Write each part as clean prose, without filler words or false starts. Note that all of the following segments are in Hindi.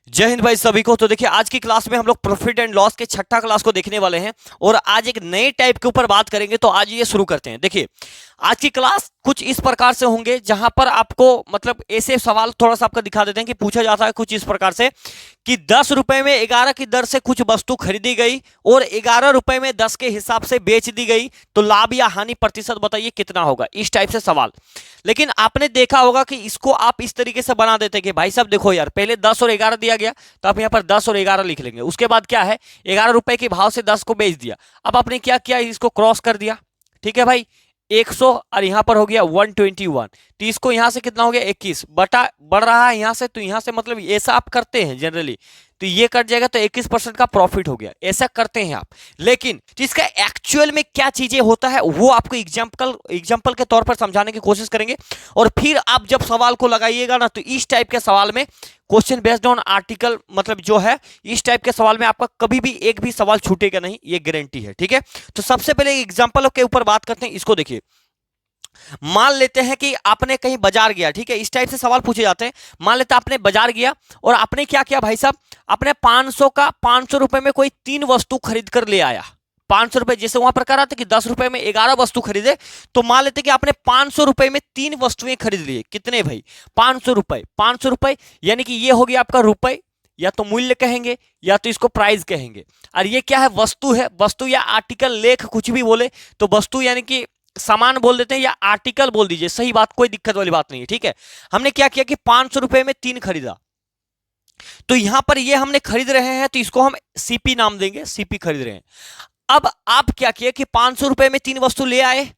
जय हिंद भाई सभी को। तो देखिए आज की क्लास में हम लोग प्रॉफिट एंड लॉस के छठा क्लास को देखने वाले हैं और आज एक नए टाइप के ऊपर बात करेंगे। तो आज ये शुरू करते हैं। देखिए आज की क्लास कुछ इस प्रकार से होंगे जहां पर आपको मतलब ऐसे सवाल थोड़ा सा आपको दिखा देते हैं कि पूछा जाता है कुछ इस प्रकार से कि 10 रुपए में 11 की दर से कुछ वस्तु खरीदी गई और 11 रुपए में 10 के हिसाब से बेच दी गई, तो लाभ या हानि प्रतिशत बताइए कितना होगा। इस टाइप से सवाल। लेकिन आपने देखा होगा कि इसको आप इस तरीके से बना देते कि भाई साहब देखो यार, पहले 10 और 11 दिया गया तो आप यहाँ पर 10 और 11 लिख लेंगे। उसके बाद क्या है, 11 रुपए के भाव से 10 को बेच दिया। अब आपने क्या किया, इसको क्रॉस कर दिया। ठीक है भाई, 100 और यहाँ पर हो गया 121, तो इसको यहाँ से कितना हो गया 21 बटा बढ़ रहा है यहाँ से, तो यहाँ से मतलब ऐसा आप करते हैं जनरली, तो ये कट जाएगा तो 21% का प्रॉफिट हो गया। ऐसा करते हैं आप। लेकिन तो इसका एक्चुअल में क्या चीजें होता है वो आपको एग्जाम्पल के तौर पर समझाने की कोशिश करेंगे। और फिर आप जब सवाल को लगाइएगा ना, तो इस टाइप के सवाल में क्वेश्चन बेस्ड ऑन आर्टिकल मतलब जो है, इस टाइप के सवाल में आपका कभी भी एक भी सवाल छूटेगा नहीं, ये गारंटी है। ठीक है, तो सबसे पहले एग्जाम्पल के ऊपर बात करते हैं। इसको देखिए, मान लेते हैं कि आपने कहीं बाजार गया। ठीक है, इस टाइप से सवाल पूछे जाते हैं। मान लेते हैं आपने बाजार गया और आपने क्या किया भाई साहब, आपने 500 रुपए में कोई 3 वस्तु खरीद कर ले आया। 500 रुपए, जैसे वहां पर कह रहा था कि 10 रुपए में 11 वस्तु खरीदे, तो मान लेते कि आपने 500 रुपए में 3 वस्तुएं खरीद ली। कितने भाई, 500 रुपए यानी कि ये हो गया आपका रुपए, या तो मूल्य कहेंगे या तो इसको प्राइस कहेंगे। और ये क्या है, वस्तु है। वस्तु या आर्टिकल, लेख कुछ भी बोले तो वस्तु यानी कि सामान बोल देते हैं या आर्टिकल बोल दीजिए, सही बात, कोई दिक्कत वाली बात नहीं है। ठीक है, हमने क्या किया कि 500 रुपए में 3 खरीदा, तो यहां पर ये हमने खरीद रहे हैं तो इसको हम सीपी नाम देंगे, सीपी खरीद रहे हैं। अब आप क्या किए कि 500 रुपए में 3 वस्तु ले आए।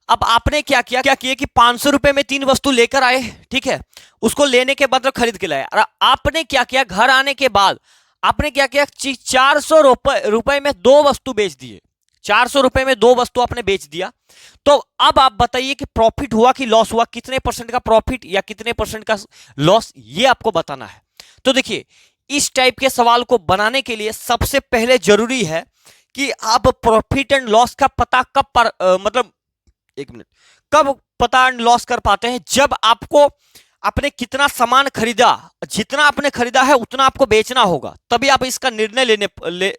अब आपने क्या किया कि 500 रुपए में 3 वस्तु लेकर आए। ठीक है, उसको लेने के बाद खरीद के लाए। और आपने क्या किया, घर आने के बाद आपने क्या किया, 400 रुपए में 2 वस्तु बेच दिए। 400 रुपए में 2 वस्तु आपने बेच दिया। तो अब आप बताइए कि प्रॉफिट हुआ कि लॉस हुआ, कितने परसेंट का प्रॉफिट या कितने परसेंट का लॉस, ये आपको बताना है। तो देखिए इस टाइप के सवाल को बनाने के लिए सबसे पहले जरूरी है कि आप प्रॉफिट एंड लॉस का पता मतलब एक मिनट, कब पता एंड लॉस कर पाते हैं, जब आपको आपने कितना सामान खरीदा, जितना आपने खरीदा है उतना आपको बेचना होगा, तभी आप इसका निर्णय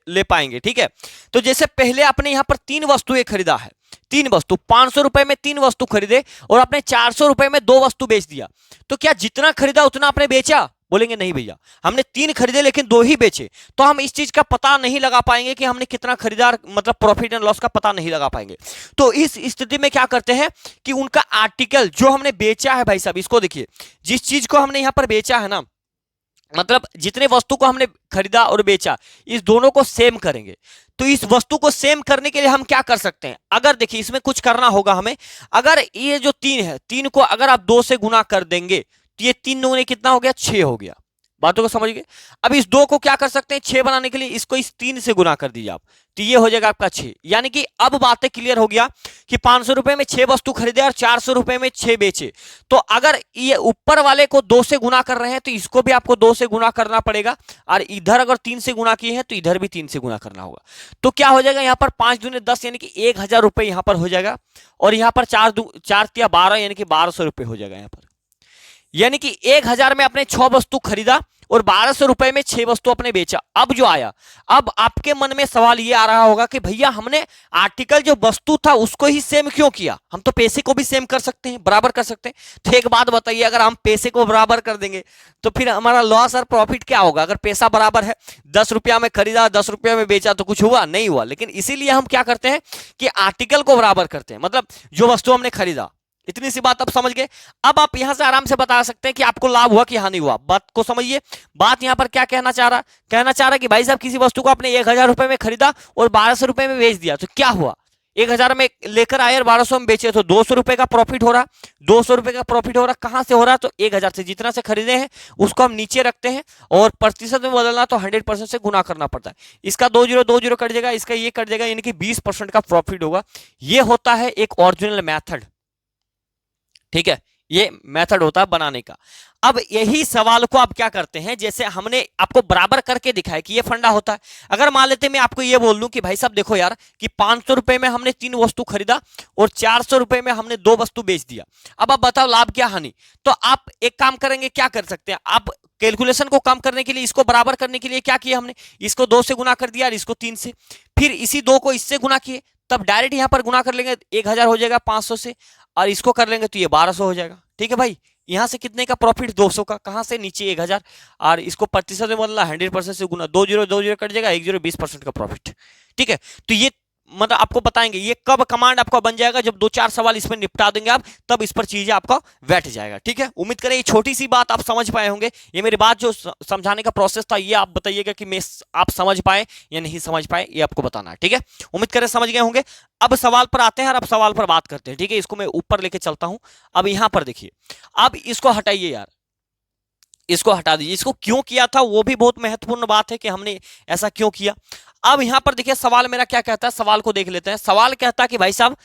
ले पाएंगे। ठीक है, तो जैसे पहले आपने यहां पर 3 वस्तुएं खरीदा है, 3 वस्तु, 500 रुपए में 3 वस्तु खरीदे और आपने 400 रुपए में 2 वस्तु बेच दिया। तो क्या जितना खरीदा उतना आपने बेचा? बोलेंगे नहीं भैया, हमने 3 खरीदे लेकिन 2 ही बेचे, तो हम इस चीज का पता नहीं लगा पाएंगे कि हमने कितना खरीदा, मतलब प्रॉफिट एंड लॉस का पता नहीं लगा पाएंगे। तो इस स्थिति में क्या करते हैं कि उनका आर्टिकल जो हमने बेचा है भाई साहब, इसको देखिए, जिस चीज को हमने यहां पर बेचा है ना, मतलब जितने वस्तु को हमने खरीदा और बेचा, इस दोनों को सेम करेंगे। तो इस वस्तु को सेम करने के लिए हम क्या कर सकते हैं, अगर देखिए इसमें कुछ करना होगा हमें। अगर ये जो 3 है, 3 को अगर आप 2 से गुना कर देंगे तो ये 3 दूनी कितना हो गया, 6 हो गया। बातों को समझ गए। अब इस 2 को क्या कर सकते हैं, 6 बनाने के लिए इसको इस 3 से गुना कर दीजिए आप, तो ये हो जाएगा आपका 6। यानी कि अब बातें क्लियर हो गया कि 500 रुपए में 6 वस्तु खरीदे और 400 रुपए में 6 बेचे। तो अगर ये ऊपर वाले को 2 से गुना कर रहे हैं तो इसको भी आपको 2 से गुना करना पड़ेगा, और इधर अगर 3 से गुना किए हैं तो इधर भी 3 से गुना करना होगा। तो क्या हो जाएगा, यहाँ पर 5 दूने 10 यानी कि 1000 रुपए यहाँ पर हो जाएगा, और यहाँ पर 4 तिया 12 यानी कि 1200 रुपए हो जाएगा यहाँ पर। यानी कि 1000 में आपने 6 वस्तु खरीदा और 1200 रुपए में 6 वस्तु आपने बेचा। अब जो आया, अब आपके मन में सवाल ये आ रहा होगा कि भैया हमने आर्टिकल जो वस्तु था उसको ही सेम क्यों किया, हम तो पैसे को भी सेम कर सकते हैं, बराबर कर सकते हैं। तो एक बात बताइए, अगर हम पैसे को बराबर कर देंगे तो फिर हमारा लॉस और प्रॉफिट क्या होगा? अगर पैसा बराबर है, 10 रुपया में खरीदा 10 रुपया में बेचा, तो कुछ हुआ नहीं हुआ। लेकिन इसीलिए हम क्या करते हैं कि आर्टिकल को बराबर करते हैं, मतलब जो वस्तु हमने खरीदा। इतनी सी बात आप समझ गए। अब आप यहां से आराम से बता सकते हैं कि आपको लाभ हुआ कि हानि हुआ। बात को समझिए। बात यहां पर क्या कहना चाह रहा कि भाई साहब किसी वस्तु को आपने 1000 रुपए में खरीदा और 1200 रुपए में बेच दिया, तो क्या हुआ, 1000 में लेकर आए और 1200 में बेचे, तो 200 रुपए का प्रॉफिट हो रहा। 200 रुपए का प्रॉफिट हो रहा, कहां से हो रहा, तो 1000 से। जितना से खरीदे हैं उसको हम नीचे रखते हैं और प्रतिशत में बदलना तो 100% से गुना करना पड़ता है। इसका 20 कट जाएगा, इसका ये कट जाएगा, यानी कि 20% का प्रॉफिट होगा। ये होता है एक ओरिजिनल मेथड। ठीक है, ये मेथड होता है बनाने का। अब यही सवाल को आप क्या करते हैं, जैसे हमने आपको बराबर करके दिखाया कि ये फंडा होता है। अगर मान लेते मैं आपको ये बोल दूं कि भाई साहब देखो यार कि 500 रुपए में हमने 3 वस्तु खरीदा और 400 रुपए में हमने 2 वस्तु बेच दिया। अब आप बताओ लाभ क्या हानि। तो आप एक काम करेंगे, क्या कर सकते हैं, आप कैलकुलेशन को कम करने के लिए, इसको बराबर करने के लिए क्या किया हमने, इसको 2 से गुना कर दिया और इसको 3 से, फिर इसी 2 को इससे गुना किए, तब डायरेक्ट यहां पर गुना कर लेंगे, 1000 हो जाएगा 500 से, और इसको कर लेंगे तो ये 1200 हो जाएगा। ठीक है भाई, यहां से कितने का प्रॉफिट, 200 का, कहां से, नीचे 1000, और इसको प्रतिशत में बदला 100% से गुना, 2 जीरो 2 जीरो कट जाएगा, 1 जीरो 20% का प्रॉफिट। ठीक है, तो ये मतलब आपको बताएंगे ये कब कमांड आपका बन जाएगा, जब 2-4 सवाल इसमें निपटा देंगे आप, तब इस पर चीजें आपका बैठ जाएगा। ठीक है, उम्मीद करें ये छोटी सी बात आप समझ पाए होंगे। ये मेरी बात जो समझाने का प्रोसेस था, ये आप बताइएगा कि मैं आप समझ पाए या नहीं समझ पाए, ये आपको बताना है। ठीक है, उम्मीद करें समझ गए होंगे। अब सवाल पर आते हैं और अब सवाल पर बात करते हैं। ठीक है, इसको मैं ऊपर लेके चलता हूं। अब यहां पर देखिए, अब इसको हटाइए यार, इसको हटा दीजिए। इसको क्यों किया था वो भी बहुत महत्वपूर्ण बात है कि हमने ऐसा क्यों किया। अब यहां पर देखिए सवाल मेरा क्या कहता है, सवाल को देख लेते हैं। सवाल कहता है कि भाई साहब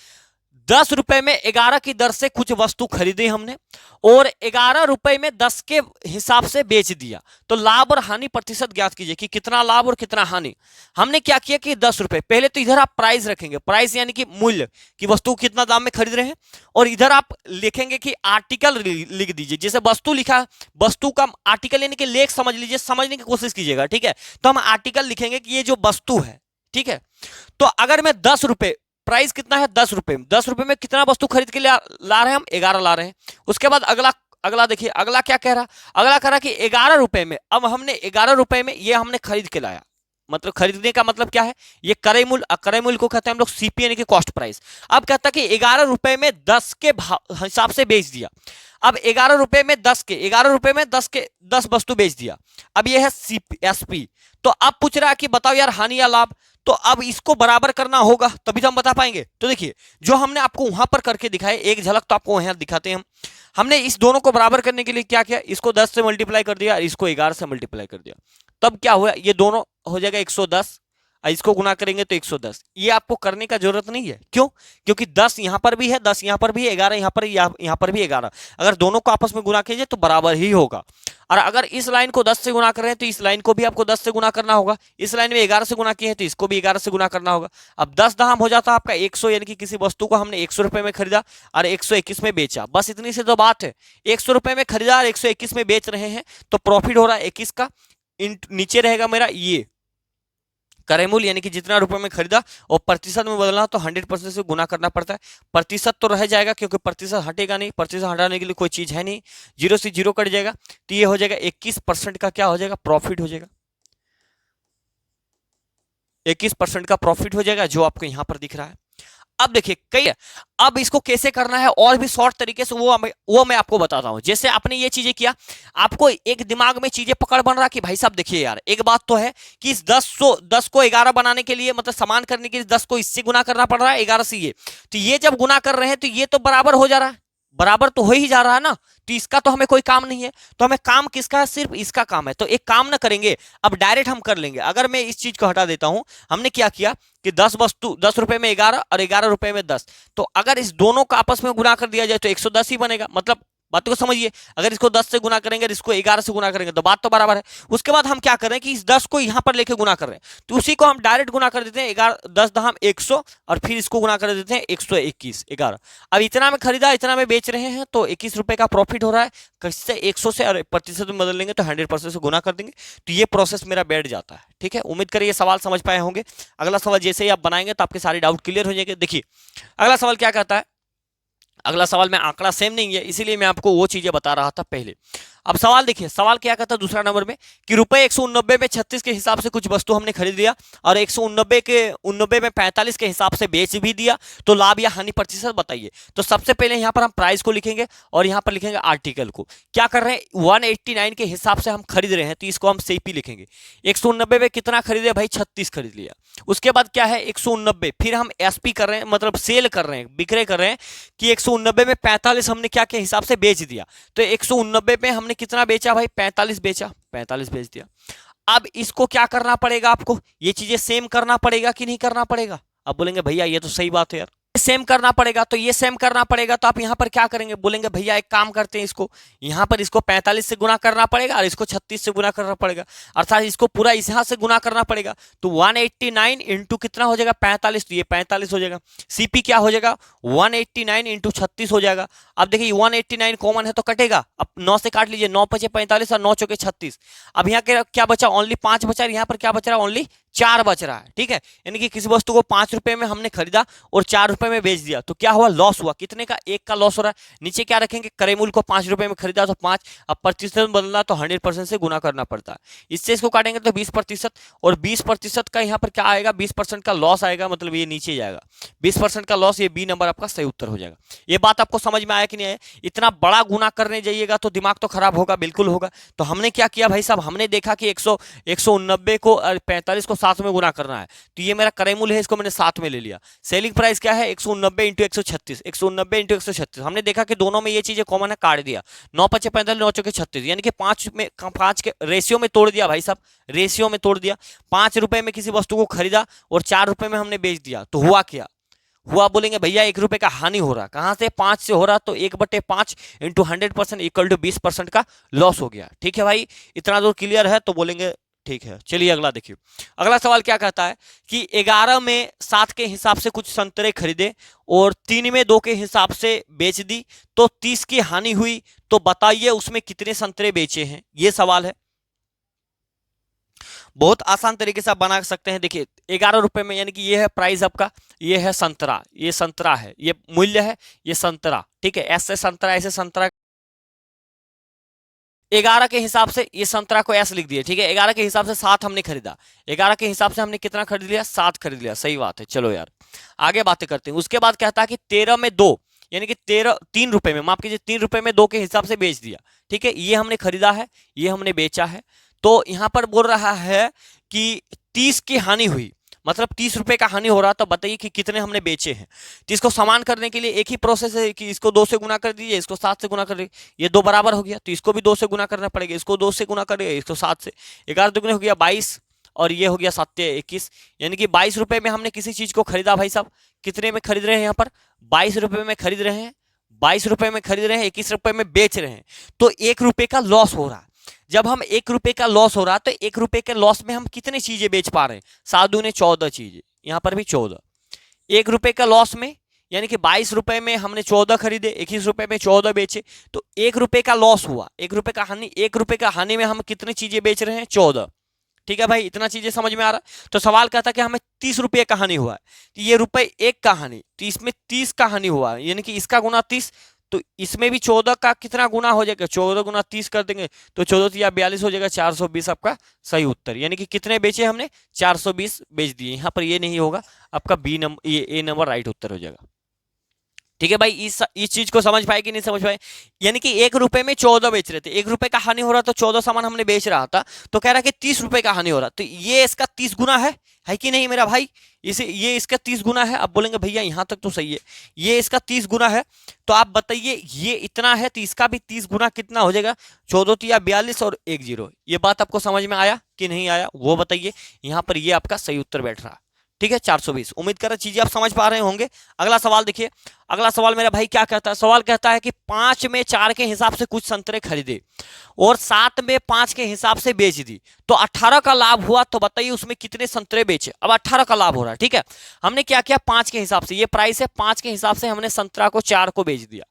10 रुपए में 11 की दर से कुछ वस्तु खरीदी हमने और 11 रुपए में 10 के हिसाब से बेच दिया, तो लाभ और हानि प्रतिशत ज्ञात कीजिए कि कितना लाभ और कितना हानि। हमने क्या किया कि 10 रुपए, पहले तो इधर आप प्राइस रखेंगे, प्राइस यानी कि मूल्य कि वस्तु कितना दाम में खरीद रहे हैं, और इधर आप लिखेंगे कि आर्टिकल लिख दीजिए। जैसे वस्तु लिखा, वस्तु का आर्टिकल यानी कि लेख समझ लीजिए, समझने की कोशिश कीजिएगा। ठीक है, तो हम आर्टिकल लिखेंगे कि ये जो वस्तु है। ठीक है, तो अगर मैं 10 रुपए, प्राइस कितना है 10 रुपए, 10 रुपए में कितना वस्तु खरीद के ला रहे हैं हम, 11 ला रहे हैं। उसके बाद अगला अगला देखिए, अगला क्या कह रहा, अगला कह रहा कि 11 रुपए में, अब हमने 11 रुपए में ये हमने खरीद के लाया, मतलब खरीदने का मतलब क्या है, ये क्रय मूल्य, क्रय मूल्य को कहते हैं हम लोग सीपी यानी कि कॉस्ट प्राइस। अब कहता है कि 11 रुपए में 10 के हिसाब से बेच दिया। अब 11 रुपए में 10 के, 11 रुपए में 10 के 10 वस्तु बेच दिया। अब ये है एसपी। तो अब पूछ रहा है कि बताओ यार हानि या लाभ, तो अब इसको बराबर करना होगा तभी तो हम बता पाएंगे। तो देखिए जो हमने आपको वहां पर करके दिखाए, एक झलक तो आपको वहां दिखाते हैं हम। हमने इस दोनों को बराबर करने के लिए क्या किया, इसको 10 से मल्टीप्लाई कर दिया, इसको 11 से मल्टीप्लाई कर दिया, तब क्या हुआ, ये दोनों हो जाएगा 110, इसको गुना करेंगे तो 110। ये आपको करने का जरूरत नहीं है, क्यों, क्योंकि 10 यहां पर भी है, 10 यहां पर भी है, 11 यहां पर भी 11, अगर दोनों को आपस में गुना कीजिए तो बराबर ही होगा। और अगर इस लाइन को 10 से गुना कर रहे हैं तो इस लाइन को भी आपको 10 से गुना करना होगा, इस लाइन में 11 से गुना किए हैं तो इसको भी 11 से गुना करना होगा। अब 10 दाम हो जाता है आपका 100, यानी कि किसी वस्तु को हमने 100 रुपए में खरीदा और 121 में बेचा, बस इतनी से तो बात है। 100 रुपए में खरीदा और 121 में बेच रहे हैं, तो प्रॉफिट हो रहा है 21 का, नीचे रहेगा मेरा ये क्रय मूल्य यानी कि जितना रुपए में खरीदा, और प्रतिशत में बदलना तो 100% से गुना करना पड़ता है। प्रतिशत तो रह जाएगा क्योंकि प्रतिशत हटेगा नहीं, प्रतिशत हटाने के लिए कोई चीज है नहीं, 0 से 0 कट जाएगा, तो ये हो जाएगा 21% का क्या हो जाएगा, प्रॉफिट हो जाएगा। 21% का प्रॉफिट हो जाएगा जो आपको यहां पर दिख रहा है। अब देखिए कई, अब इसको कैसे करना है और भी शॉर्ट तरीके से वो मैं आपको बताता हूं। जैसे आपने ये चीजें किया, आपको एक दिमाग में चीजें पकड़ बन रहा कि भाई साहब देखिए यार, एक बात तो है कि इस 10 को 11 बनाने के लिए, मतलब समान करने के लिए 10 को इससे गुना करना पड़ रहा है 11 से, ये तो ये जब गुना कर रहे हैं तो ये तो बराबर हो जा रहा है, बराबर तो हो ही जा रहा है ना, तो इसका तो हमें कोई काम नहीं है। तो हमें काम किसका है, सिर्फ इसका काम है। तो एक काम ना करेंगे, अब डायरेक्ट हम कर लेंगे। अगर मैं इस चीज को हटा देता हूं, हमने क्या किया कि 10 वस्तु, 10 रुपए में 11 और 11 रुपए में 10, तो अगर इस दोनों का आपस में गुना कर दिया जाए तो 110 ही बनेगा। मतलब बात को समझिए, अगर इसको 10 से गुना करेंगे और इसको 11 से गुना करेंगे तो बात तो बराबर है। उसके बाद हम क्या कर रहे हैं कि इस 10 को यहां पर लेके गुना कर रहे हैं, तो उसी को हम डायरेक्ट गुना कर देते हैं 11, 10 दहम 100, और फिर इसको गुना कर देते हैं 121, 11। अब इतना में खरीदा, इतना में बेच रहे हैं, तो 21 रुपए का प्रॉफिट हो रहा है। किससे, 100 से, और प्रतिशत में बदल लेंगे तो 100% से गुना कर देंगे, तो ये प्रोसेस मेरा बैठ जाता है। ठीक है, उम्मीद करिए ये सवाल समझ पाए होंगे। अगला सवाल जैसे ही आप बनाएंगे तो आपके सारे डाउट क्लियर हो जाएंगे। देखिए अगला सवाल क्या कहता है, अगला सवाल में आंकड़ा सेम नहीं है, इसीलिए मैं आपको वो चीजें बता रहा था पहले। अब सवाल देखिए, सवाल क्या कहता है दूसरा नंबर में कि रुपए 189 में 36 के हिसाब से कुछ वस्तु हमने खरीद लिया और 189 में 45 के हिसाब से बेच भी दिया, तो लाभ या हानि प्रतिशत बताइए। तो सबसे पहले यहाँ पर हम प्राइस को लिखेंगे और यहाँ पर लिखेंगे आर्टिकल को। क्या कर रहे हैं, 189 के हिसाब से हम खरीद रहे हैं, तो इसको हम सीपी लिखेंगे। 189 में कितना खरीदे भाई, 36 खरीद लिया। उसके बाद क्या है 189, फिर हम एसपी कर रहे हैं, मतलब सेल कर रहे हैं, विक्रय कर रहे हैं कि 189 में 45 हमने क्या के हिसाब से बेच दिया, तो 189 में हमने कितना बेचा भाई, 45 बेचा, 45 बेच दिया। अब इसको क्या करना पड़ेगा आपको, ये चीजें सेम करना पड़ेगा कि नहीं करना पड़ेगा। अब बोलेंगे भैया ये तो सही बात है यार, सेम करना पड़ेगा, तो ये सेम करना पड़ेगा। तो आप यहाँ पर क्या करेंगे, बोलेंगे भैया एक काम करते हैं, इसको यहाँ पर इसको 45 से गुना करना पड़ेगा और इसको 36 से गुना करना पड़ेगा, अर्थात इसको पूरा इस यहाँ से गुना करना पड़ेगा। तो 189 इंटू कितना हो जाएगा 45, तो ये 45 हो जाएगा। सीपी क्या हो जाएगा 189 इंटू 36 हो जाएगा। अब देखिए 189 कॉमन है तो कटेगा, अब 9 से काट लीजिए, 9 पचे 45 और 9 चौके 36। अब यहाँ क्या बचा, ओनली 5 बचा, यहाँ पर क्या बच रहा है, ओनली 4 बच रहा है। ठीक है, यानी कि किसी वस्तु को 5 रुपए में हमने खरीदा और 4 रुपए में बेच दिया, तो क्या हुआ, लॉस हुआ। कितने का, 1 का लॉस हो रहा है। नीचे क्या रखेंगे, क्रय मूल्य को 5 रुपए में खरीदा तो 5, अब प्रतिशत में बदलना तो 100% से गुना करना पड़ता है। इससे इसको काटेंगे तो 20%, और 20% का यहाँ पर क्या आएगा, 20% का लॉस आएगा, मतलब ये नीचे जाएगा 20% का लॉस। ये बी नंबर आपका सही उत्तर हो जाएगा। ये बात आपको समझ में आया कि नहीं आया। इतना बड़ा गुना करने जाइएगा तो दिमाग तो खराब होगा, बिल्कुल होगा। तो हमने क्या किया भाई साहब, हमने देखा कि 189 को 45 को 7 में गुना करना है, तो ये मेरा क्रय मूल्य है, इसको मैंने 7 में ले लिया। सेलिंग प्राइस क्या है 189 इंटू 136, 189 इंटू 136। हमने देखा कि दोनों में ये चीजें कॉमन है, काट दिया। 9 पचे 45, 9 चौके 36, यानी कि 5 के रेशियो में तोड़ दिया भाई साहब, रेशियो में तोड़ दिया। 5 रुपए में किसी वस्तु को खरीदा और 4 रुपए में हमने बेच दिया, तो हुआ क्या हुआ, बोलेंगे भैया 1 रुपए का हानि हो रहा। कहां से, 5 से हो रहा, तो 1/5 इंटू 100% इक्वल टू 20% का लॉस हो गया। ठीक है भाई, इतना दूर क्लियर है, तो बोलेंगे ठीक है। चलिए अगला देखिए, अगला सवाल क्या कहता है कि 11 में 7 के हिसाब से कुछ संतरे खरीदे और 3 में 2 के हिसाब से बेच दी, तो 30 की हानि हुई, तो बताइए उसमें कितने संतरे बेचे हैं, ये सवाल है। बहुत आसान तरीके से आप बना सकते हैं। देखिए 11 रुपए में, यानी कि ये है प्राइस आपका, ये है संतरा, ये संतरा है, ये मूल्य है, ये संतरा। ठीक है, ऐसे संतरा, ऐसे संतरा, 11 के हिसाब से ये संतरा को ऐसे लिख दिया। ठीक है, 11 के हिसाब से 7 हमने खरीदा, 11 के हिसाब से हमने कितना खरीद लिया, 7 खरीद लिया। सही बात है, चलो यार आगे बातें करते हैं। उसके बाद कहता है कि 13 में 2, यानी कि 3 रुपए में, माफ कीजिए 3 रुपए में 2 के हिसाब से बेच दिया। ठीक है, ये हमने खरीदा है, ये हमने बेचा है। तो यहां पर बोल रहा है कि 30 की हानि हुई, मतलब 30 रुपए का हानि हो रहा, तो बताइए कि कितने हमने बेचे हैं। तो इसको समान करने के लिए एक ही प्रोसेस है कि इसको 2 से गुना कर दीजिए, इसको 7 से गुना कर दीजिए, ये 2 बराबर हो गया, तो इसको भी 2 से गुना करना पड़ेगा, इसको 2 से गुना करिए, इसको 7 से। 11 दुगने हो गया 22 और ये हो गया 7 21, यानी कि 22 रुपए में हमने किसी चीज को खरीदा। भाई साहब कितने में खरीद रहे हैं, यहाँ पर 22 रुपए में खरीद रहे हैं, 22 रुपए में खरीद रहे हैं, 21 रुपए में बेच रहे हैं, तो 1 रुपए का लॉस हो रहा। जब हम 1 रुपए का लॉस हो रहा, तो 1 रुपए के लॉस में हम कितनी चीजें बेच पा रहे हैं, 7 दूने 14 चीजें, यहां पर भी 14। 1 रुपए का लॉस में, यानी कि 22 रुपए में हमने 14 खरीदे, 21 रुपए में 14 बेचे, तो 1 रुपए का लॉस हुआ, 1 रुपए का हानि। 1 रुपए का हानि में हम कितनी चीजें बेच रहे हैं, 14। ठीक है भाई, इतना चीजें समझ में आ रहा है। तो सवाल कहता है कि हमें 30 रुपये का हानि हुआ है, तो ये रुपए 1 का हानि, तो इसमें 30 का हानि हुआ है, यानी कि इसका गुना 30, तो इसमें भी 14 का कितना गुना हो जाएगा, 14 गुना 30 कर देंगे, तो 14 या 42 हो जाएगा, 420 आपका सही उत्तर। यानी कि कितने बेचे हमने, 420 बेच दिए। यहाँ पर ये नहीं होगा, आपका बी नंबर, ये ए नंबर राइट उत्तर हो जाएगा। ठीक है भाई, इस चीज को समझ पाए कि नहीं समझ पाए। यानी कि 1 रुपए में 14 बेच रहे थे, 1 रुपए का हानि हो रहा, तो 14 सामान हमने बेच रहा था, तो कह रहा कि 30 रुपए का हानि हो रहा, तो ये इसका 30 गुना है कि नहीं मेरा भाई, इसे ये इसका 30 गुना है। अब बोलेंगे भैया यहां तक तो सही है, ये इसका 30 गुना है, तो आप बताइए ये इतना है, तो इसका भी 30 गुना कितना हो जाएगा, 14 या 42 और 1 0। ये बात आपको समझ में आया कि नहीं आया, वो बताइए। यहां पर ये आपका सही उत्तर बैठ रहा। ठीक है, 420। उम्मीद कर चीजें आप समझ पा रहे होंगे। अगला सवाल देखिए, अगला सवाल मेरा भाई क्या कहता है, सवाल कहता है कि 5 में 4 के हिसाब से कुछ संतरे खरीदे और 7 में 5 के हिसाब से बेच दी, तो 18 का लाभ हुआ, तो बताइए उसमें कितने संतरे बेचे। अब 18 का लाभ हो रहा है। ठीक है, हमने क्या किया, 5 के हिसाब से, ये प्राइस है, 5 के हिसाब से हमने संतरा को 4 को बेच दिया,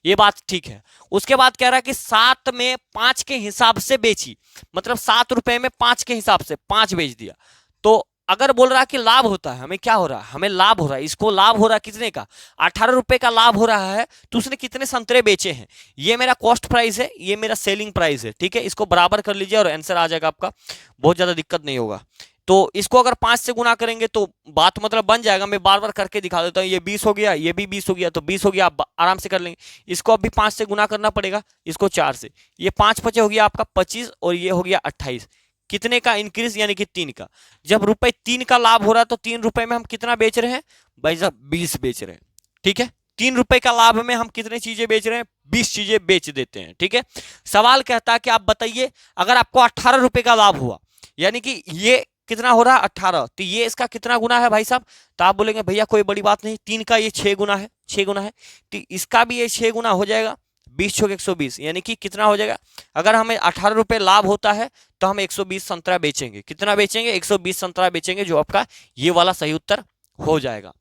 ये बात ठीक है। उसके बाद कह रहा है कि 7 में 5 के हिसाब से बेची, मतलब 7 रुपए में 5 के हिसाब से 5 बेच दिया। तो अगर बोल रहा कि लाभ होता है, हमें क्या हो रहा है, हमें लाभ हो रहा है, इसको लाभ हो रहा है कितने का, 18 रुपए का लाभ हो रहा है, तो उसने कितने संतरे बेचे हैं। ये मेरा कॉस्ट प्राइस है, ये मेरा सेलिंग प्राइस है। ठीक है, इसको बराबर कर लीजिए और आंसर आ जाएगा आपका, बहुत ज्यादा दिक्कत नहीं होगा। तो इसको अगर 5 से गुना करेंगे तो बात मतलब बन जाएगा। मैं बार बार करके दिखा देता हूँ, ये 20 हो गया, ये भी 20 हो गया, तो 20 हो गया, आप आराम से कर लेंगे। इसको अभी 5 से गुना करना पड़ेगा, इसको 4 से, ये 5 5 हो गया आपका 25 और ये हो गया 28। कितने का इंक्रीज, यानी कि 3 का। जब रुपए 3 का लाभ हो रहा है, तो 3 रुपए में हम कितना बेच रहे हैं भाई साहब, 20 बेच रहे हैं। ठीक है, 3 रुपए का लाभ में हम कितने चीजें बेच रहे हैं, 20 चीजें बेच देते हैं। ठीक है, सवाल कहता है कि आप बताइए अगर आपको 18 रुपए का लाभ हुआ, यानी कि ये कितना हो रहा है 18, तो ये इसका कितना गुना है भाई साहब? तो आप बोलेंगे भैया कोई बड़ी बात नहीं, 3 का ये 6 गुना है, 6 गुना है, तो इसका भी ये 6 गुना हो जाएगा, 20 छोक 120, यानी कि कितना हो जाएगा? अगर हमें 18 रुपए लाभ होता है तो हम 120 संतरा बेचेंगे। कितना बेचेंगे? 120 संतरा बेचेंगे, जो आपका ये वाला सही उत्तर हो जाएगा।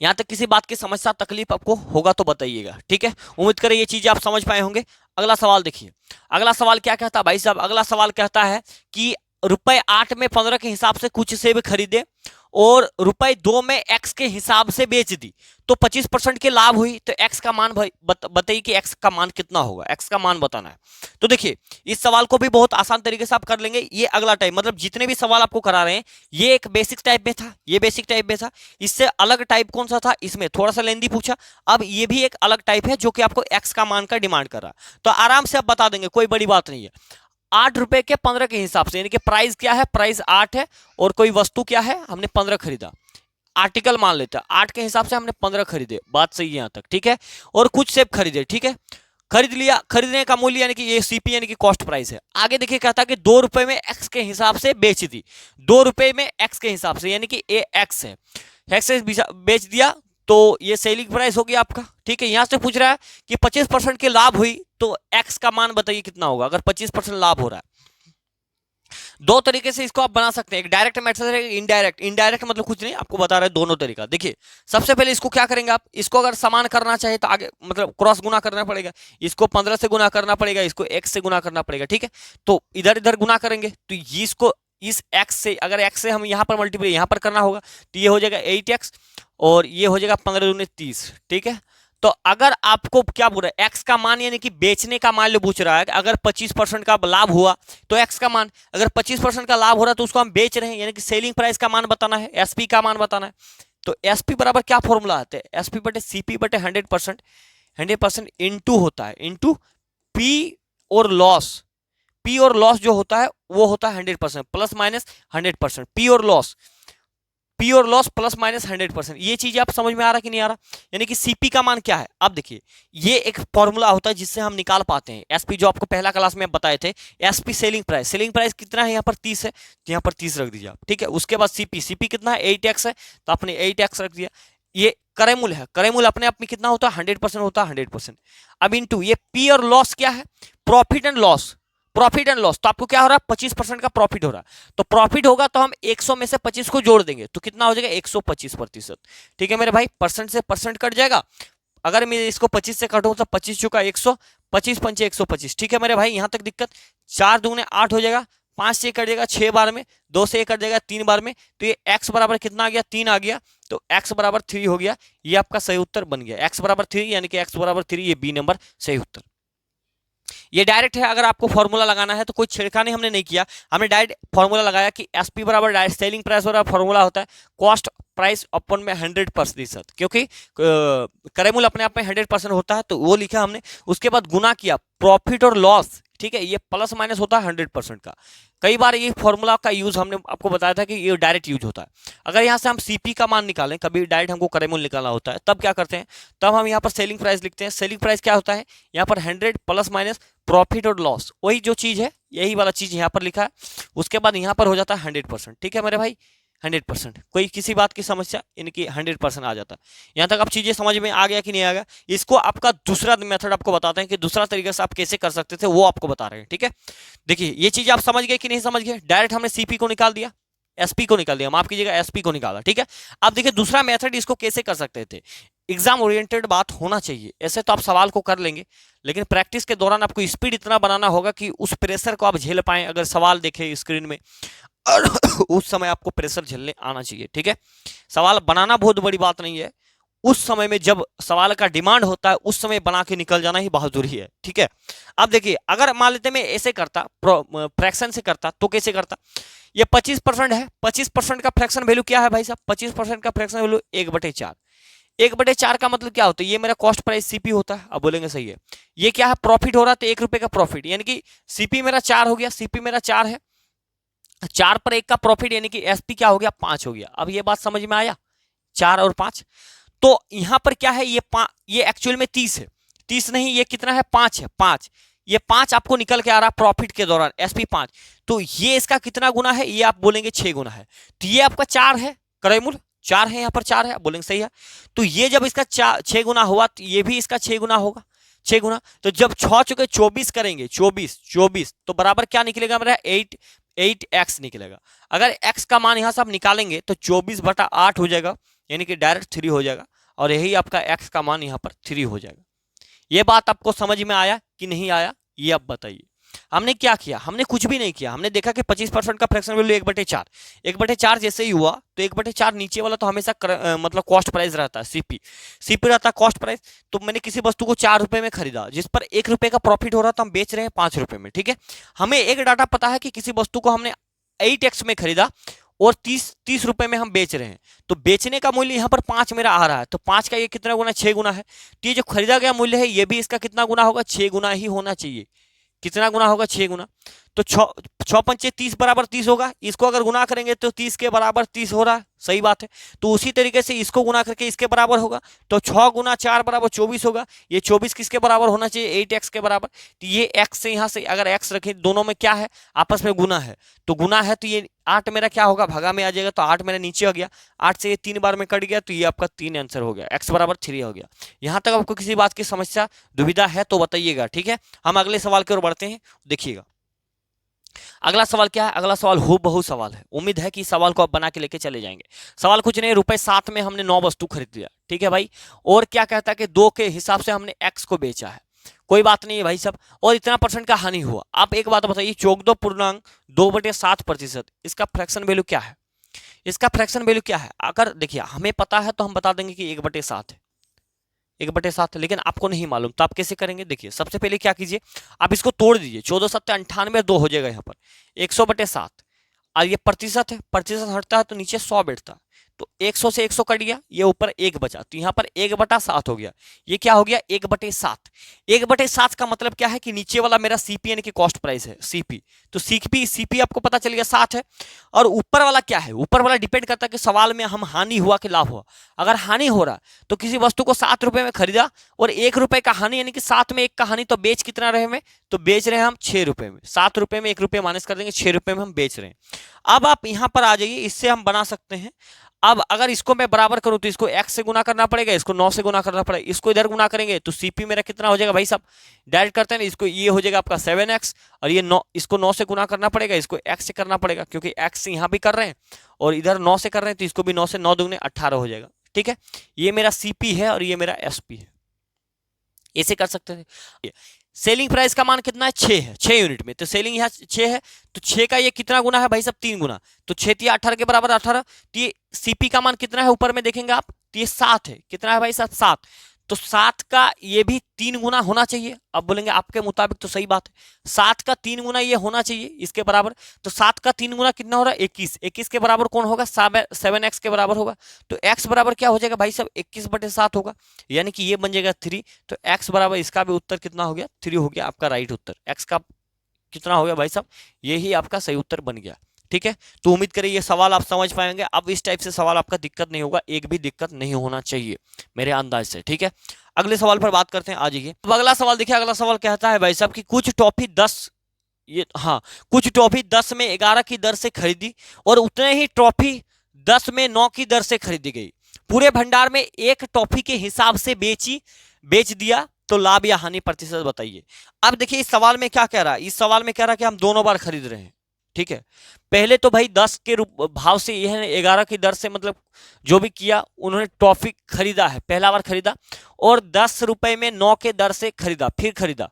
यहां तक किसी बात की समस्या तकलीफ आपको होगा तो बताइएगा, ठीक है। उम्मीद करें ये चीजें आप समझ पाए होंगे। अगला सवाल देखिए, अगला सवाल क्या कहता है भाई साहब? अगला सवाल कहता है कि रुपए 8 में 15 के हिसाब से कुछ सेब खरीदे और रुपए 2 में एक्स के हिसाब से बेच दी, तो 25% की लाभ हुई, तो एक्स का मान भाई बताइए कि एक्स का मान कितना होगा? एक्स का मान बताना है। तो देखिए इस सवाल को भी बहुत आसान तरीके से आप कर लेंगे। ये अगला टाइप, मतलब जितने भी सवाल आपको करा रहे हैं, ये एक बेसिक टाइप में था, ये बेसिक टाइप में था। इससे अलग टाइप कौन सा था? इसमें थोड़ा सा लेंदी पूछा। अब ये भी एक अलग टाइप है जो कि आपको एक्स का मान का डिमांड कर रहा है, तो आराम से आप बता देंगे, कोई बड़ी बात नहीं है। 8 रुपए के 15 के हिसाब से, यानी कि प्राइस क्या है? प्राइस 8 है, और कोई वस्तु क्या है? हमने 15 खरीदा, आर्टिकल मान लेते हैं, 8 के हिसाब से हमने 15 खरीदे, बात सही है यहां तक, ठीक है। और कुछ सेब खरीदे, ठीक है, खरीद लिया, खरीदने का मूल्य यानी कि ये सीपी यानी कि कॉस्ट प्राइस है। आगे देखिए कहता है कि 2 रुपए में एक्स के हिसाब से बेच दी, 2 रुपए में एक्स के हिसाब से, यानी कि ए एक्स है, एक्स से बेच दिया, तो ये सेलिंग प्राइस हो गया आपका, ठीक है। यहां से पूछ रहा है कि 25% की लाभ हुई, तो एक्स का मान बताइए कितना होगा अगर 25% लाभ हो रहा है। दो तरीके से इसको आप बना सकते हैं, एक डायरेक्ट मेथड है, इनडायरेक्ट। इनडायरेक्ट मतलब कुछ नहीं, आपको बता रहे हैं दोनों तरीका। देखिए सबसे पहले इसको क्या करेंगे आप, इसको अगर समान करना चाहे तो आगे मतलब क्रॉस गुना करना पड़ेगा, इसको 15 से गुना करना पड़ेगा, इसको x से गुना करना पड़ेगा, ठीक है। तो इधर इधर गुना करेंगे, तो इसको इस x से, अगर x से हम यहाँ पर मल्टीप्लाई यहाँ पर करना होगा, तो ये हो जाएगा 8x और ये हो जाएगा 15 दूनी 30, ठीक है। तो अगर आपको क्या बोल रहा है, एक्स का मान यानी कि बेचने का मूल्य पूछ रहा है, अगर 25% का लाभ हुआ तो एक्स का मान, अगर 25% का लाभ हो रहा है तो उसको हम बेच रहे हैं, यानी कि सेलिंग प्राइस का मान बताना है, एसपी का मान बताना है। तो एसपी बराबर क्या फॉर्मूला आता है? एसपी बटे सीपी बटे 100%, 100% इंटू होता है, इंटू पी और लॉस। पी और लॉस जो होता है वो होता है 100%, प्लस माइनस 100%, पी और लॉस, पी और लॉस प्लस माइनस 100%। ये चीज आप समझ में आ रहा कि नहीं आ रहा? यानी कि सीपी का मान क्या है? अब देखिए ये एक फॉर्मूला होता है जिससे हम निकाल पाते हैं एसपी, जो आपको पहला क्लास में बताए थे। SP selling price, selling price कितना है यहाँ पर 30 है, तो यहाँ पर 30 रख दीजिए आप, ठीक है। उसके बाद सीपी, सीपी कितना है? 8x है, तो आपने 8x रख दिया। ये क्रय मूल्य है, क्रय मूल्य अपने आप में कितना होता है? 100% होता है, 100%। अब इंटू ये पी और लॉस क्या है? Profit and loss, profit and loss. तो आपको क्या हो रहा है? 25% का प्रॉफिट हो रहा है, तो प्रॉफिट होगा तो हम 100 में से 25 को जोड़ देंगे, तो कितना हो जाएगा? 125%, ठीक है मेरे भाई। परसेंट से परसेंट कट जाएगा, अगर मैं इसको 25 से काटूं तो 25 चुका 100, 25 पंचे 125, ठीक है मेरे भाई। यहां तक दिक्कत? 4 दूने 8 हो जाएगा, 5 से कट जाएगा 6 बार में, 2 से कट जाएगा 3 बार में, तो ये x बराबर कितना आ गया? 3 आ गया, तो x बराबर 3 हो गया। ये आपका सही उत्तर बन गया, x बराबर 3, यानी कि x बराबर 3, ये बी नंबर सही उत्तर। ये डायरेक्ट है, अगर आपको फॉर्मूला लगाना है तो कोई छेड़खानी हमने नहीं किया, हमने डायरेक्ट फॉर्मूला लगाया कि एसपी बराबर डायरेक्ट सेलिंग प्राइस बराबर फॉर्मूला होता है कॉस्ट प्राइस अपन में 100%, क्योंकि क्रय मूल्य अपने आप में 100% होता है, तो वो लिखा हमने। उसके बाद गुना किया प्रॉफिट और लॉस, ठीक है, ये प्लस माइनस होता है 100% का। कई बार ये फॉर्मूला का यूज हमने आपको बताया था कि ये डायरेक्ट यूज होता है। अगर यहाँ से हम सीपी का मान निकालें, कभी डायरेक्ट हमको क्रय मूल्य निकालना होता है, तब क्या करते हैं? तब हम यहाँ पर सेलिंग प्राइस लिखते हैं। सेलिंग प्राइस क्या होता है? यहाँ पर 100 प्लस माइनस प्रॉफिट और लॉस, वही जो चीज है, यही वाला चीज यहाँ पर लिखा है। उसके बाद यहाँ पर हो जाता है 100%, ठीक है मेरे भाई, 100%। कोई किसी बात की समस्या, इनकी 100% आ जाता है। यहाँ तक आप चीजें समझ में आ गया कि नहीं आ गया? इसको आपका दूसरा मेथड आपको बताते हैं कि दूसरा तरीका से आप कैसे कर सकते थे, वो आपको बता रहे हैं, ठीक है। देखिए ये चीज आप समझ गए कि नहीं समझ गए? डायरेक्ट हमने सीपी को निकाल दिया, एसपी को निकाल दिया, माफ कीजिएगा एसपी को निकाला, ठीक है। अब देखिए दूसरा मेथड, इसको कैसे कर सकते थे। एग्जाम ओरिएंटेड बात होना चाहिए, ऐसे तो आप सवाल को कर लेंगे, लेकिन प्रैक्टिस के दौरान आपको स्पीड इतना बनाना होगा कि उस प्रेशर को आप झेल पाएं। अगर सवाल देखें स्क्रीन में और उस समय आपको प्रेशर झेलने आना चाहिए, ठीक है। सवाल बनाना बहुत बड़ी बात नहीं है, उस समय में जब सवाल का डिमांड होता है उस समय बना के निकल जाना ही बहादुरी है, ठीक है। अब देखिए अगर मान लेते मैं ऐसे करता, फ्रैक्शन से करता, तो कैसे करता? ये 25% है, 25% का फ्रैक्शन वैल्यू क्या है भाई साहब? 25% का फ्रैक्शन वैल्यू 1/4। 1/4 का मतलब क्या होता है? ये मेरा कॉस्ट प्राइस सीपी होता है। अब बोलेंगे सही है, ये क्या है? प्रॉफिट हो रहा है, तो 1 रुपए का प्रॉफिट, यानी कि सीपी मेरा 4 हो गया, सीपी मेरा 4 है, 4 पर 1 का प्रॉफिट, यानी कि एसपी क्या हो गया? 5 हो गया। अब ये बात समझ में आया? 4 और 5, तो यहां पर क्या है? ये एक्चुअल में 30 है, 30 नहीं, ये कितना है? 5 है, 5। ये 5 आपको निकल के आ रहा प्रॉफिट के दौरान, SP5, तो ये इसका कितना गुना है, ये आप बोलेंगे 6 गुना है। तो ये आपका 4 है, क्रय मूल्य 4 है, यहाँ पर 4 है, आप बोलेंगे सही है। तो ये जब इसका 6 गुना हुआ तो ये भी इसका 6 गुना होगा, 6 गुना। तो जब 6 चुके 24 करेंगे, 24 तो बराबर क्या निकलेगा मेरा, 8x निकलेगा। अगर x का मान यहां से आप निकालेंगे तो 24/8 हो जाएगा, यानी कि डायरेक्ट 3 हो जाएगा, और यही आपका x का मान यहां पर 3 हो जाएगा। ये बात आपको समझ में आया कि नहीं आया, ये आप बताइए। हमने क्या किया, हमने कुछ भी नहीं किया, हमने देखा कि 25% का फ्रैक्शन वैल्यू 1/4, 1/4 जैसे ही हुआ तो 1/4 नीचे वाला तो हमेशा मतलब कॉस्ट प्राइस रहता है, सीपी रहता है कॉस्ट प्राइस। तो मैंने किसी वस्तु को 4 रुपए में खरीदा जिस पर 1 रुपए का प्रॉफिट हो रहा था, हम बेच रहे हैं 5 रुपए में, ठीक है। हमें एक डाटा पता है कि किसी वस्तु को हमने 8x में खरीदा और 30 रुपए में हम बेच रहे हैं, तो बेचने का मूल्य यहाँ पर 5 मेरा आ रहा है, तो 5 का ये कितना गुना, 6 गुना है। तो ये जो खरीदा गया मूल्य है ये भी इसका कितना गुना होगा, 6 गुना ही होना चाहिए। कितना गुना होगा, 6 गुना। तो 6 पंचे 30 बराबर 30 होगा, इसको अगर गुना करेंगे तो 30 के बराबर 30 हो रहा है, सही बात है। तो उसी तरीके से इसको गुना करके इसके बराबर होगा, तो 6 गुना 4 बराबर 24 होगा। ये 24 किसके बराबर होना चाहिए, 8x के बराबर। तो ये x से यहाँ से अगर x रखें, दोनों में क्या है, आपस में गुना है, तो गुना है तो ये 8 मेरा क्या होगा, भागा में आ जाएगा, तो 8 मेरा नीचे आ गया, 8 से ये 3 बार में कट गया, तो ये आपका 3 आंसर हो गया, x बराबर 3 हो गया। यहाँ तक आपको किसी बात की समस्या दुविधा है तो बताइएगा, ठीक है। हम अगले सवाल की ओर बढ़ते हैं, देखिएगा अगला सवाल क्या है। अगला सवाल हूबहू सवाल है, उम्मीद है कि सवाल को आप बना के लेके चले जाएंगे। सवाल कुछ नहीं, ₹7 में हमने 9 वस्तु खरीद लिया, ठीक है भाई, और क्या कहता है कि 2 के हिसाब से हमने x को बेचा है, कोई बात नहीं है भाई साहब, और इतना % का हानि हुआ। आप एक बात बताइए, 14.2/7%, इसका फ्रैक्शन वैल्यू क्या है, इसका फ्रैक्शन वैल्यू क्या है। अगर देखिए हमें पता है तो हम बता देंगे कि 1/7 है, 1/7, लेकिन आपको नहीं मालूम तो आप कैसे करेंगे। देखिए सबसे पहले क्या कीजिए, आप इसको तोड़ दीजिए, 14 7 98, 2 हो जाएगा यहाँ पर 100/7, और ये प्रतिशत है, प्रतिशत हटता है तो नीचे 100 बैठता है, तो 100 से 100 कट गया, ये ऊपर 1 बचा, तो यहाँ पर 1/7 हो गया। ये क्या हो गया, 1/7। 1/7 का मतलब क्या है कि नीचे वाला मेरा सीपी यानी कि कॉस्ट प्राइस है, सीपी, तो सीपी आपको पता चल गया 7 है। और ऊपर वाला क्या है, ऊपर वाला डिपेंड करता है कि सवाल में हम हानि हुआ कि लाभ हुआ। अगर हानि हो रहा तो किसी वस्तु को 7 रुपए में खरीदा और 1 रुपए का हानि, यानी कि 7 में 1 का हानि, तो बेच कितना रहे में, तो बेच रहे हैं हम 6 रुपए में, 7 रुपए में 1 रुपए माइनस कर देंगे, 6 रुपए में हम बेच रहे हैं। अब आप यहां पर आ जाइए, इससे हम बना सकते हैं। अब अगर इसको मैं बराबर करूं तो इसको x से गुना करना पड़ेगा, इसको 9 से गुना करना पड़ेगा, इसको इधर गुना करेंगे तो सीपी मेरा कितना हो जाएगा भाई साहब, डायरेक्ट करते हैं ना, इसको ये हो जाएगा आपका 7x, और ये 9, इसको 9 से गुना करना पड़ेगा, इसको x से करना पड़ेगा, क्योंकि x यहाँ भी कर रहे हैं और इधर 9 से कर रहे हैं, तो इसको भी 9 से 9 दूनी 18 हो जाएगा, ठीक है। ये मेरा सीपी है और ये मेरा एसपी है, ऐसे कर सकते हैं। सेलिंग प्राइस का मान कितना है, 6 है, 6 यूनिट में, तो सेलिंग यहाँ 6 है, तो 6 का ये कितना गुना है भाई साहब, 3 गुना, तो 6 3 18 के बराबर 18। तो ये सीपी का मान कितना है, ऊपर में देखेंगे आप, तो ये 7 है, कितना है भाई साहब, 7, तो 7 का ये भी 3 गुना होना चाहिए। अब बोलेंगे आपके मुताबिक तो सही बात है, 7 का 3 गुना ये होना चाहिए इसके बराबर, तो 7 का 3 गुना कितना हो रहा है, 21, 21 के बराबर कौन होगा, 7x के बराबर होगा, तो x बराबर क्या हो जाएगा भाई साहब, 21/7 होगा, यानी कि ये बन जाएगा 3, तो x बराबर, इसका भी उत्तर कितना हो गया, 3 हो गया आपका राइट उत्तर। x का कितना हो गया भाई साहब, यही आपका सही उत्तर बन गया, ठीक है। तो उम्मीद करिए ये सवाल आप समझ पाएंगे। अब इस टाइप से सवाल आपका दिक्कत नहीं होगा, एक भी दिक्कत नहीं होना चाहिए मेरे अंदाज से, ठीक है। अगले सवाल पर बात करते हैं, आ जाइए। अब अगला सवाल देखिए, अगला सवाल कहता है भाई साहब कि कुछ टॉफी 10 में 11 की दर से खरीदी और उतने ही टॉफी 10 में 9 की दर से खरीदी गई, पूरे भंडार में एक टॉफी के हिसाब से बेच दिया, तो लाभ या हानि प्रतिशत बताइए। अब देखिए इस सवाल में क्या कह रहा है, इस सवाल में कह रहा है कि हम दोनों बार खरीद रहे हैं, ठीक है। पहले तो भाई 10 के भाव से, यह 11 की दर से, मतलब जो भी किया उन्होंने टॉफी खरीदा है, पहला बार खरीदा, और 10 रुपए में 9 के दर से खरीदा, फिर खरीदा,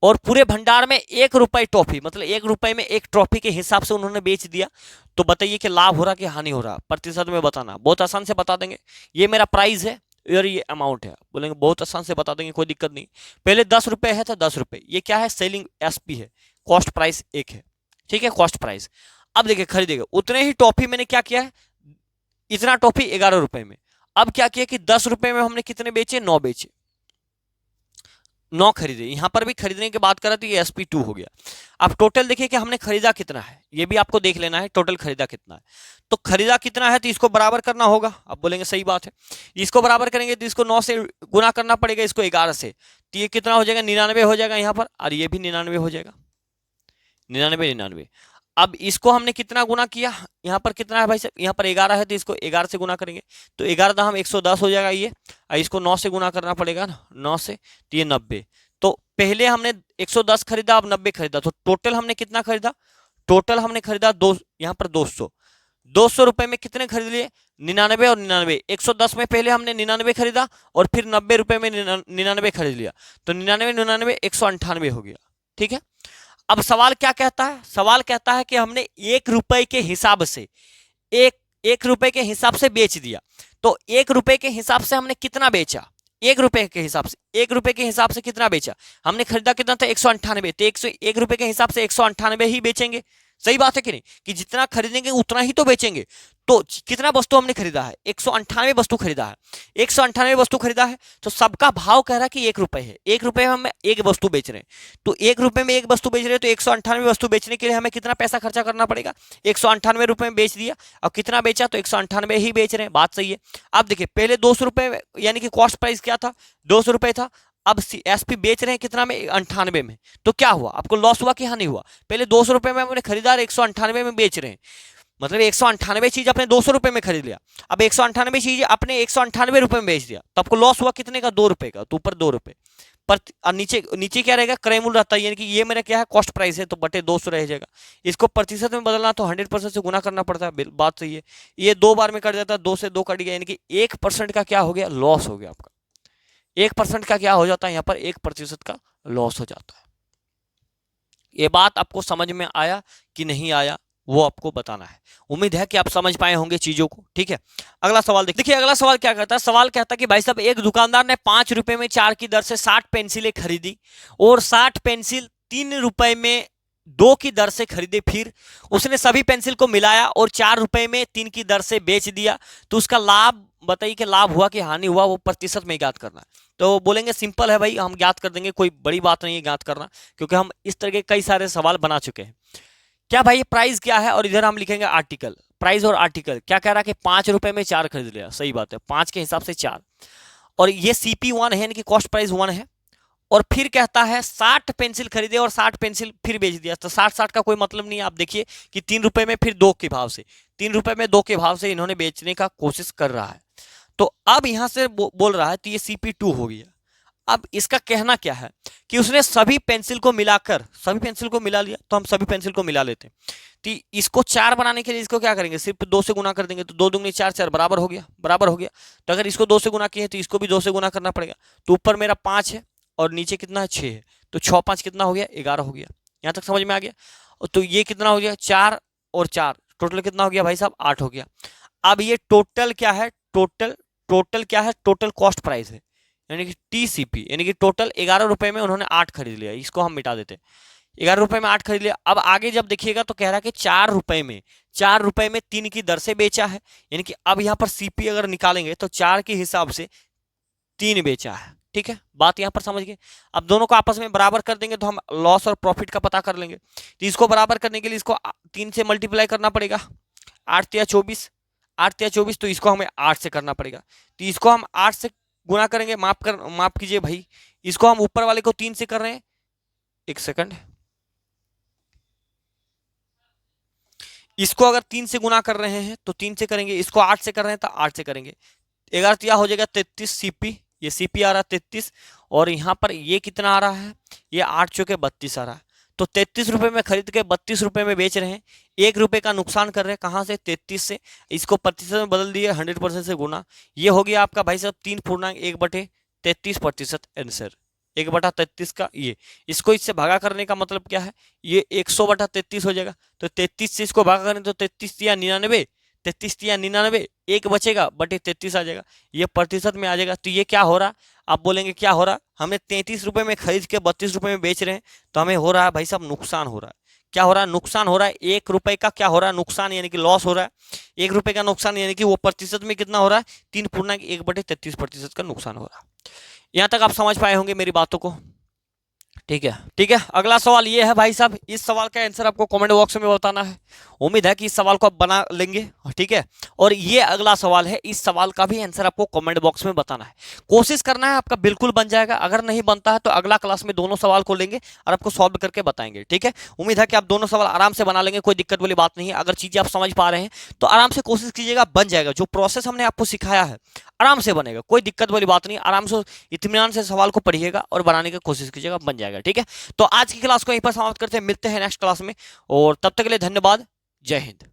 और पूरे भंडार में 1 रुपए टॉफी, मतलब 1 रुपए में एक टॉफी के हिसाब से उन्होंने बेच दिया, तो बताइए कि लाभ हो रहा कि हानि हो रहा, प्रतिशत में बताना, बहुत आसान से बता देंगे। ये मेरा प्राइस है और ये अमाउंट है, बोलेंगे बहुत आसान से बता देंगे, कोई दिक्कत नहीं। पहले 10 रुपए है तो 10 रुपए, ये क्या है, सेलिंग एसपी है, कॉस्ट प्राइस 1 है, ठीक है, कॉस्ट प्राइस। अब देखिए खरीदेगा, उतने ही टॉफी मैंने क्या किया है, इतना टॉफी 11 रुपए में, अब क्या किया कि 10 रुपए में हमने कितने बेचे, 9 बेचे, 9 खरीदे, यहां पर भी खरीदने की बात करा तो ये SP2 हो गया। अब टोटल देखिए कि हमने खरीदा कितना है, ये भी आपको देख लेना है, टोटल खरीदा कितना है। तो खरीदा कितना है तो इसको बराबर करना होगा। अब बोलेंगे सही बात है, इसको बराबर करेंगे तो इसको 9 से गुना करना पड़ेगा, इसको 11 से, तो ये कितना हो जाएगा 99 हो जाएगा यहाँ पर, और ये भी 99 हो जाएगा, 99। अब इसको हमने कितना गुना किया, यहाँ पर कितना है भाई साहब, यहाँ पर 11 है तो इसको 11 से गुना करेंगे, तो 11 हम 110 हो जाएगा ये, और इसको 9 से गुना करना पड़ेगा ना, 9 से, तो ये 90। तो पहले हमने 110 खरीदा, अब 90 खरीदा, तो टोटल हमने कितना खरीदा, टोटल हमने खरीदा दो, यहाँ पर 200 रुपए में कितने खरीद लिए, 99 और 99। 110 में पहले हमने 99 खरीदा और फिर 90 रुपए में 99 खरीद लिया, तो 99 198 हो गया। ठीक है, अब सवाल क्या कहता है, सवाल कहता है कि हमने 1 रुपए के हिसाब से, एक रुपए के हिसाब से बेच दिया, तो 1 रुपए के हिसाब से हमने कितना बेचा, 1 रुपए के हिसाब से, 1 रुपए के हिसाब से कितना बेचा, हमने खरीदा कितना था 198, तो 1 रुपए के हिसाब से 198 ही बेचेंगे। सही बात है कि नहीं, कि जितना खरीदेंगे उतना ही तो बेचेंगे। तो कितना वस्तु हमने खरीदा है, 198 वस्तु खरीदा है, 198 वस्तु खरीदा है, तो सबका भाव कह रहा है कि 1 रुपए है, 1 रुपए में हम एक वस्तु बेच रहे हैं, तो 1 रुपए में एक वस्तु बेच रहे हैं, तो 198 वस्तु बेचने के लिए हमें कितना पैसा खर्चा करना पड़ेगा, 198 रुपए में बेच दिया, और कितना बेचा, तो 198 ही बेच रहे हैं, बात सही है। अब देखिए पहले 200 रुपए यानी कि कॉस्ट प्राइस क्या था, 200 रुपए था, अब SP बेच रहे हैं कितना में, 98 में, तो क्या हुआ, आपको लॉस हुआ कि हानि हुआ, पहले 200 रुपए में हमने खरीदार 198 में बेच रहे हैं, मतलब 198 चीज अपने 200 रुपए में खरीद लिया, अब 198 चीज अपने 198 रुपए में बेच दिया, तो आपको लॉस हुआ कितने का, 2 रुपए का, तो ऊपर 2 रुपए पर, नीचे नीचे क्या रहेगा, क्रय मूल्य रहता है, यानी कि ये मेरा क्या है, कॉस्ट प्राइस है, तो बटे 200 रह जाएगा। इसको प्रतिशत में बदलना तो 100% से गुना करना पड़ता है, बात सही है। ये 2 बार में कट जाता है, 2 से 2 कट गया, यानी कि 1% का क्या हो गया, लॉस हो गया आपका, 1% का क्या हो जाता है, यहाँ पर 1% का लॉस हो जाता है। ये बात आपको समझ में आया कि नहीं आया, वो आपको बताना है। उम्मीद है कि आप समझ पाए होंगे चीजों को। ठीक है, अगला सवाल देखिए, अगला सवाल क्या कहता है, सवाल कहता है कि भाई साहब एक दुकानदार ने 5 रुपए में 4 की दर से 60 पेंसिलें खरीदी और 60 पेंसिल 3 रुपए में 2 की दर से खरीदे, फिर उसने सभी पेंसिल को मिलाया और 4 रुपए में 3 की दर से बेच दिया, तो उसका लाभ बताइए कि लाभ हुआ कि हानि हुआ, वो प्रतिशत में ज्ञात करना है। तो बोलेंगे सिंपल है भाई, हम ज्ञात कर देंगे, कोई बड़ी बात नहीं है ज्ञात करना, क्योंकि हम इस तरह के कई सारे सवाल बना चुके हैं। क्या भाई प्राइस क्या है, और इधर हम लिखेंगे आर्टिकल, प्राइस और आर्टिकल क्या कह रहा है कि 5 रुपए में 4 खरीद लिया, सही बात है, 5 के हिसाब से 4, और ये CP1 है, यानी कि कॉस्ट प्राइस 1 है, और फिर कहता है 60 पेंसिल खरीदे और 60 पेंसिल फिर बेच दिया, तो 60 का कोई मतलब नहीं है। आप देखिए कि 3 रुपए में फिर 2 के भाव से, 3 रुपए में 2 के भाव से इन्होंने बेचने का कोशिश कर रहा है, तो अब यहां से बोल रहा है, तो ये CP2 हो गया। अब इसका कहना क्या है कि उसने सभी पेंसिल को मिलाकर, सभी पेंसिल को मिला लिया, तो हम सभी पेंसिल को मिला लेते हैं, तो इसको 4 बनाने के लिए इसको क्या करेंगे, सिर्फ 2 से गुना कर देंगे, तो 2 दूनी 4, 4 बराबर हो गया, बराबर हो गया। तो अगर इसको 2 से गुना किए तो इसको भी 2 से गुना करना पड़ेगा, तो ऊपर मेरा 5 है और नीचे कितना है, 6 है, तो 6 5 कितना हो गया, 11 हो गया। यहाँ तक समझ में आ गया। तो ये कितना हो गया, 4 और 4 टोटल कितना हो गया भाई साहब, 8 हो गया। अब ये टोटल क्या है, टोटल क्या है, टोटल कॉस्ट प्राइस है, यानी कि TCP, यानी कि टोटल 11 रुपए में उन्होंने 8 खरीद लिया, इसको हम मिटा देते हैं, 11 रुपए में 8 खरीद लिया। अब आगे जब देखिएगा तो कह रहा है कि 4 रुपए में 3 की दर से बेचा है, यानी कि अब यहाँ पर CP अगर निकालेंगे तो 4 के हिसाब से 3 बेचा है। ठीक है, बात यहाँ पर समझ गए। अब दोनों को आपस में बराबर कर देंगे तो हम लॉस और प्रॉफिट का पता कर लेंगे, तो इसको बराबर करने के लिए इसको 3 से मल्टीप्लाई करना पड़ेगा, 8 या 24, 8 या 24, तो इसको हमें 8 से करना पड़ेगा, तो इसको हम 8 से गुना करेंगे, माफ कीजिए भाई, इसको हम ऊपर वाले को 3 से कर रहे हैं, एक सेकंड, इसको अगर 3 से गुना कर रहे हैं तो 3 से करेंगे, इसको 8 से कर रहे हैं तो 8 से करेंगे, 11 तिया हो जाएगा 33 CP, ये CP आ रहा है 33, और यहाँ पर ये कितना आ रहा है, ये 8 चौके 32 आ रहा है, तो 33 रुपए में खरीद के 32 रुपए में बेच रहे हैं, 1 रुपए का नुकसान कर रहे हैं, कहाँ से, 33 से, इसको प्रतिशत में बदल दिए 100% से गुना, ये हो गया आपका भाई साहब 3.1/33% आंसर, 1/33 का ये, इसको इससे भागा करने का मतलब क्या है, ये 100/33 हो जाएगा, तो 33 से इसको भागा करें तो 33 या 99, 33 या 99, एक बचेगा बटे 33 आ जाएगा, ये प्रतिशत में आ जाएगा। तो ये क्या हो रहा, आप बोलेंगे क्या हो रहा, हमने 33 रुपए में खरीद के 32 रुपए में बेच रहे हैं, तो हमें हो रहा है भाई साहब नुकसान हो रहा है। क्या हो रहा है, नुकसान हो रहा है, 1 रुपए का क्या हो रहा है, नुकसान, यानी कि लॉस हो रहा है, 1 रुपए का नुकसान, यानी कि वो प्रतिशत में कितना हो रहा है, 3.1/33% का नुकसान हो रहा है। यहाँ तक आप समझ पाए होंगे मेरी बातों को। ठीक है। अगला सवाल ये है भाई साहब, इस सवाल का आंसर आपको कमेंट बॉक्स में बताना है। उम्मीद है कि इस सवाल को आप बना लेंगे, ठीक है। और ये अगला सवाल है, इस सवाल का भी आंसर आपको कमेंट बॉक्स में बताना है। कोशिश करना है, आपका बिल्कुल बन जाएगा। अगर नहीं बनता है तो अगला क्लास में दोनों सवाल को लेंगे और आपको सॉल्व करके बताएंगे, ठीक है। उम्मीद है कि आप दोनों सवाल आराम से बना लेंगे, कोई दिक्कत वाली बात नहीं है। अगर चीजें आप समझ पा रहे हैं तो आराम से कोशिश कीजिएगा, बन जाएगा। जो प्रोसेस हमने आपको सिखाया है आराम से बनेगा, कोई दिक्कत वाली बात नहीं। आराम से इत्मीनान से सवाल को पढ़िएगा और बनाने की कोशिश कीजिएगा, बन जाएगा, ठीक है। तो आज की क्लास को यहीं पर समाप्त करते हैं, मिलते हैं नेक्स्ट क्लास में, और तब तक के लिए धन्यवाद। जय हिंद।